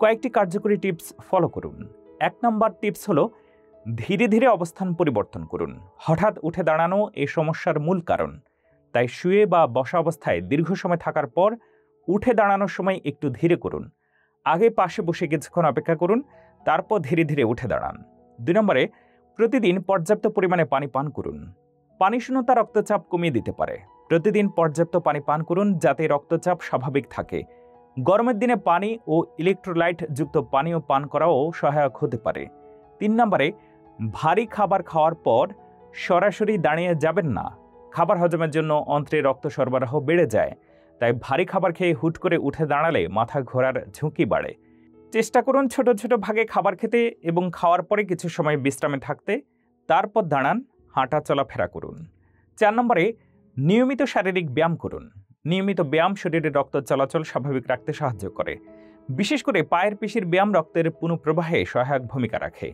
কয়েকটি কার্যকরী tips follow করুন। 1 নম্বর টিপস হলো ধীরে ধীরে অবস্থান পরিবর্তন করুন। হঠাৎ উঠে দাঁড়ানো এই সমস্যার মূল কারণ। তাই শুয়ে বা বসা অবস্থায় দীর্ঘ সময় থাকার পর উঠে দাঁড়ানোর সময় একটু ধীরে করুন। আগে পাশে বসে কিছুক্ষণ অপেক্ষা করুন, তারপর ধীরে ধীরে উঠে দাঁড়ান। 2 নম্বরে প্রতিদিন পর্যাপ্ত পরিমাণে পানি পান করুন। পানি শূন্যতা রক্তচাপ কমিয়ে দিতে পারে। প্রতিদিন পর্যাপ্ত পানি পান করুন যাতে রক্তচাপ স্বাভাবিক থাকে। গরমের দিনে পানি ও ইলেকট্রোলাইট যুক্ত পানীয় পান করাও সহায়ক হতে পারে। 3 নম্বরে ভারী খাবার খাওয়ার পর সরাসরি দাঁড়িয়ে যাবেন না। খাবার হজমের জন্য অন্ত্রে রক্ত সরবরাহ বেড়ে যায়, তাই ভারী খাবার খেয়ে হুট করে উঠে দাঁড়ালে মাথা ঘোরার ঝুঁকি বাড়ে। চেষ্টা করুন ছোট ছোট ভাগে খাবার খেতে এবং খাওয়ার পরে কিছু সময় বিশ্রামে থাকতে, তারপর দাঁড়ান, হাঁটা চলাফেরা করুন। 4 নম্বরে নিয়মিত শারীরিক ব্যায়াম করুন। নিয়মিত ব্যায়াম শরীরের রক্ত চলাচল স্বাভাবিক রাখতে সাহায্য করে। বিশেষ করে পায়ের পেশির ব্যায়াম রক্তের পুনঃপ্রবাহে সহায়ক ভূমিকা রাখে।